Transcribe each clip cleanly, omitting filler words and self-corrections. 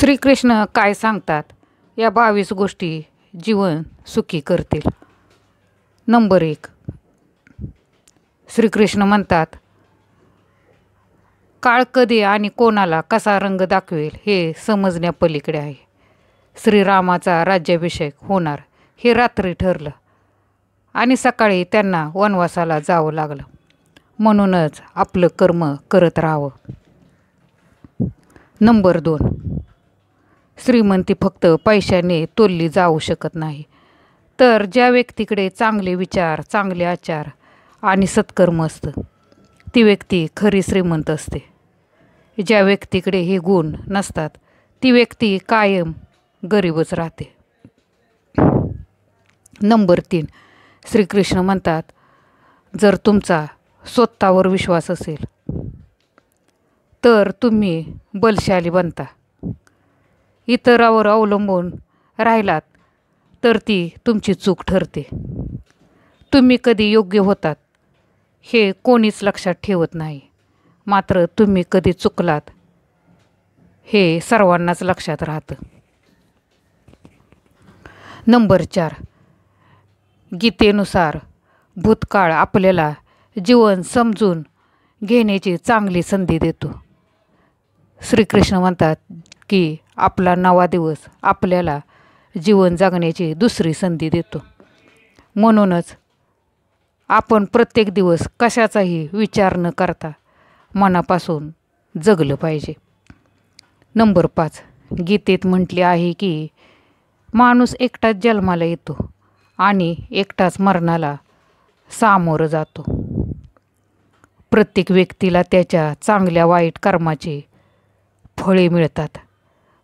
श्रीकृष्ण काय सांगतात या 22 गोष्टी जीवन सुखी करतील. नंबर 1. श्रीकृष्ण म्हणतात, काळ कधी आणि कोणाला कसा रंग दाखवेल हे समजण्यापलीकडे आहे. श्रीरामाचा राज्याभिषेक होणार हे रात्री ठरलं आणि सकाळी त्यांना वनवासाला जावं लागलं. म्हणूनच आपलं कर्म करत राहावं. नंबर 2. श्रीमंती फक्त पैशाने तोलली जाऊ शकत नाही, तर ज्या व्यक्तीकडे चांगले विचार, चांगले आचार आणि सत्कर्म असतं ती व्यक्ती खरी श्रीमंत असते. ज्या व्यक्तीकडे हे गुण नसतात ती व्यक्ती कायम गरीबच राहते. नंबर 3. श्रीकृष्ण म्हणतात, जर तुमचा स्वतःवर विश्वास असेल तर तुम्ही बलशाली बनता. इतरावर अवलंबून राहिलात तर ती तुमची चूक ठरते. तुम्ही कधी योग्य होतात हे कोणीच लक्षात ठेवत नाही, मात्र तुम्ही कधी चुकलात हे सर्वांनाच लक्षात राहतं. नंबर 4. गीतेनुसार भूतकाळ आपल्याला जीवन समजून घेण्याची चांगली संधी देतो. श्रीकृष्ण म्हणतात की आपला नवा दिवस आपल्याला जीवन जगण्याची दुसरी संधी देतो. म्हणूनच आपण प्रत्येक दिवस कशाचाही विचार न करता मनापासून जगलं पाहिजे. नंबर 5. गीतेत म्हटले आहे की माणूस एकटाच जन्माला येतो आणि एकटाच मरणाला सामोरं जातो. प्रत्येक व्यक्तीला त्याच्या चांगल्या वाईट कर्माचे फळे मिळतात.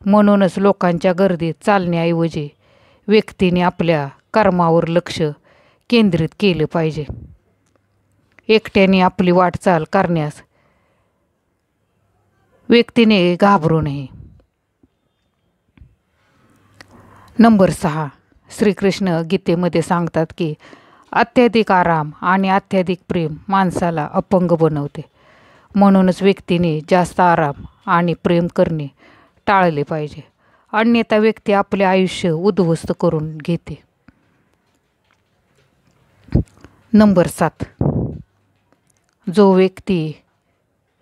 म्हणूनच लोकांच्या गर्दीत चालण्याऐवजी व्यक्तीने आपल्या कर्मावर लक्ष केंद्रित केलं पाहिजे. एकट्याने आपली वाटचाल करण्यास व्यक्तीने घाबरू नये. नंबर 6. श्रीकृष्ण गीतेमध्ये सांगतात की अत्याधिक आराम आणि अत्याधिक प्रेम माणसाला अपंग बनवते. म्हणूनच व्यक्तीने जास्त आराम आणि प्रेम करणे टाळले पाहिजे, अन्यथा व्यक्ती आपले आयुष्य उद्ध्वस्त करून घेते. नंबर 7. जो व्यक्ती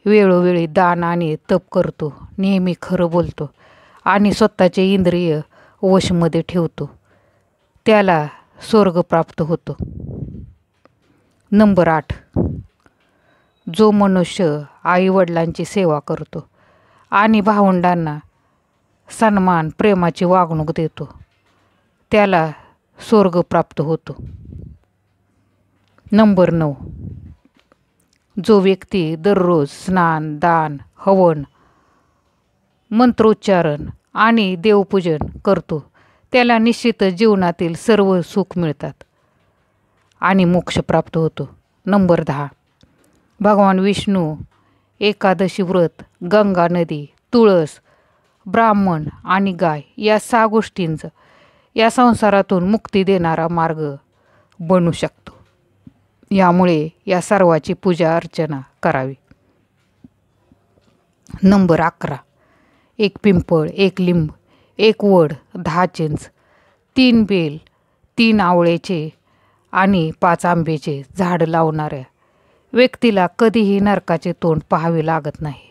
वेळोवेळी दान आणि तप करतो, नेहमी खरं बोलतो आणि स्वतःचे इंद्रिय वशमध्ये ठेवतो त्याला स्वर्ग प्राप्त होतो. नंबर 8. जो मनुष्य आईवडिलांची सेवा करतो आणि भावंडांना सन्मान प्रेमाची वागणूक देतो त्याला स्वर्ग प्राप्त होतो. नंबर 9. जो व्यक्ती दररोज स्नान, दान, हवन, मंत्रोच्चारण आणि देवपूजन करतो त्याला निश्चितच जीवनातील सर्व सुख मिळतात आणि मोक्ष प्राप्त होतो. नंबर 10. भगवान विष्णू, एकादशी व्रत, गंगा नदी, तुळस, ब्राह्मण आणि गाय या 6 गोष्टींचं या संसारातून मुक्ती देणारा मार्ग बनू शकतो. यामुळे या सर्वाची पूजा अर्चना करावी. नंबर 11. 1 पिंपळ, 1 लिंब, 1 वड, 10 चिंच, 3 बेल, 3 आवळ्याचे आणि 5 आंब्याचे झाड लावणाऱ्या व्यक्तीला कधीही नरकाचे तोंड पाहावे लागत नाही.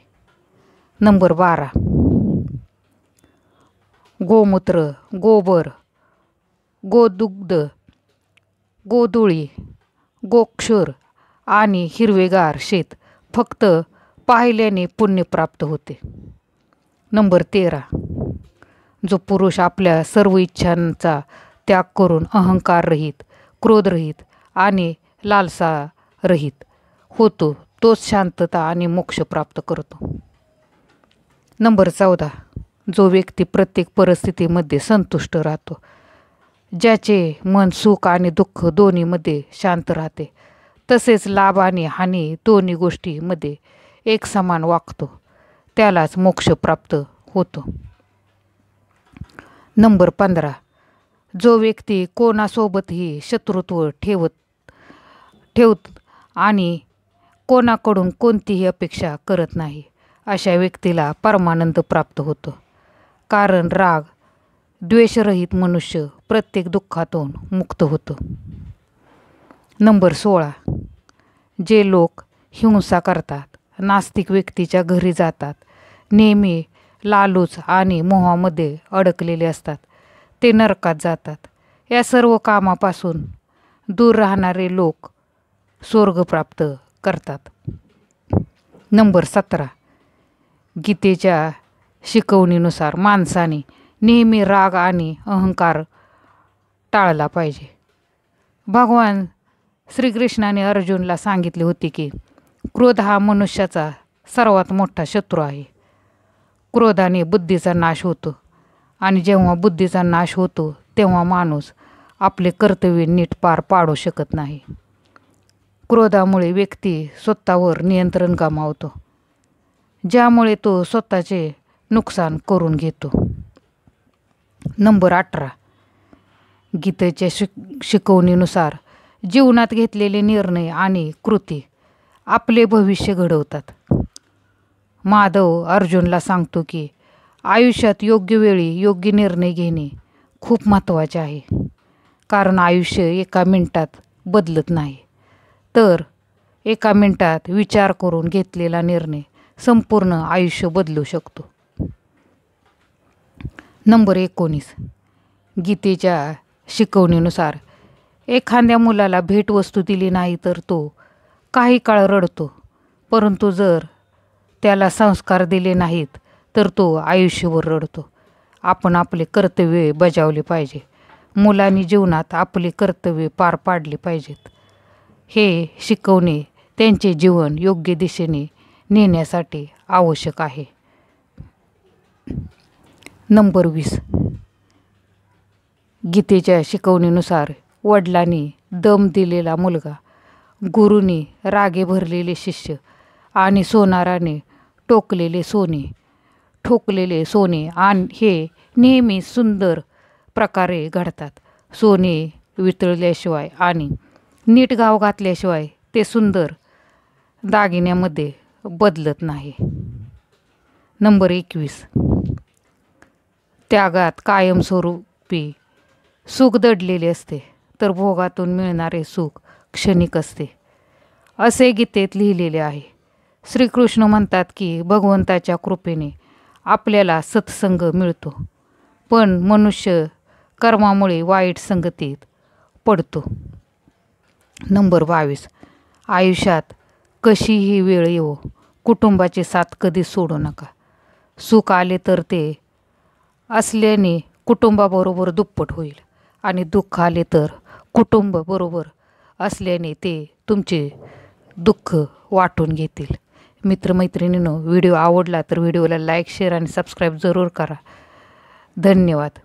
नंबर 12. गोमूत्र, गोबर, गोदुग्ध, गोधुळी, गोक्षूर आणि हिरवेगार शेत फक्त पाहिल्याने पुण्य प्राप्त होते. नंबर 13. जो पुरुष आपल्या सर्व इच्छांचा त्याग करून अहंकाररहित, क्रोधरहित आणि लालसारहित होतो तोच शांतता आणि मोक्ष प्राप्त करतो. नंबर 14. जो व्यक्ती प्रत्येक परिस्थितीमध्ये संतुष्ट राहतो, ज्याचे मन सुख आणि दुःख दोन्हीमध्ये शांत राहते, तसेच लाभ आणि हानी दोन्ही गोष्टीमध्ये एक समान वागतो त्यालाच मोक्ष प्राप्त होतो. नंबर 15. जो व्यक्ती कोणासोबतही शत्रुत्व ठेवत आणि कोणाकडून कोणतीही अपेक्षा करत नाही अशा व्यक्तीला परमानंद प्राप्त होतो. कारण राग द्वेषरहित मनुष्य प्रत्येक दुःखातून मुक्त होतो. नंबर 16. जे लोक हिंसा करतात, नास्तिक व्यक्तीच्या घरी जातात, नेहमी लालूच आणि मोहामध्ये अडकलेले असतात, ते नरकात जातात. या सर्व कामापासून दूर राहणारे लोक स्वर्ग प्राप्त करतात. नंबर 17. गीतेच्या शिकवणीनुसार माणसाने नेहमी राग आणि अहंकार टाळला पाहिजे. भगवान श्रीकृष्णाने अर्जुनला सांगितले होते की क्रोध हा मनुष्याचा सर्वात मोठा शत्रू आहे. क्रोधाने बुद्धीचा नाश होतो आणि जेव्हा बुद्धीचा नाश होतो तेव्हा माणूस आपले कर्तव्य नीट पार पाडू शकत नाही. क्रोधामुळे व्यक्ती स्वतःवर नियंत्रण गमावतो, ज्यामुळे तो स्वतःचे नुकसान करून घेतो. नंबर 18. गीतेच्या शिकवणीनुसार जीवनात घेतलेले निर्णय आणि कृती आपले भविष्य घडवतात. माधव अर्जुनला सांगतो की आयुष्यात योग्य वेळी योग्य निर्णय घेणे खूप महत्त्वाचे आहे, कारण आयुष्य एका मिनिटात बदलत नाही, तर एका मिनिटात विचार करून घेतलेला निर्णय संपूर्ण आयुष्य बदलू शकतो. नंबर 19. गीतेच्या शिकवणीनुसार एखाद्या मुलाला भेटवस्तू दिली नाही तर तो काही काळ रडतो, परंतु जर त्याला संस्कार दिले नाहीत तर तो आयुष्यभर रडतो. आपण आपले कर्तव्य बजावले पाहिजे. मुलांनी जीवनात आपले कर्तव्य पार पाडले पाहिजेत. हे शिकवणे त्यांचे जीवन योग्य दिशेने नेण्यासाठी आवश्यक आहे. नंबर 20. गीतेच्या शिकवणीनुसार वडिलांनी दम दिलेला मुलगा, गुरूंनी रागे भरलेले शिष्य आणि सोनाराने ठोकलेले सोने आणि हे नेहमी सुंदर प्रकारे घडतात. सोने वितळल्याशिवाय आणि नीट गाव घातल्याशिवाय ते सुंदर दागिन्यामध्ये बदलत नाही. नंबर 21. त्यागात कायमस्वरूपी सुख दडलेले असते, तर भोगातून मिळणारे सुख क्षणिक असते, असे गीतेत लिहिलेले आहे. श्रीकृष्ण म्हणतात की भगवंताच्या कृपेने आपल्याला सत्संग मिळतो, पण मनुष्य कर्मामुळे वाईट संगतीत पडतो. नंबर 22. आयुष्यात कशीही वेळ येवो, कुटुंबाची साथ कधी सोडू नका. सुख आले तर ते असल्याने कुटुंबाबरोबर दुप्पट होईल आणि दुःख आले तर कुटुंब बरोबर असल्याने ते तुमचे दुःख वाटून घेतील. मित्रमैत्रिणींनो, व्हिडिओ आवडला तर व्हिडिओला लाईक, शेअर आणि सबस्क्राईब जरूर करा. धन्यवाद.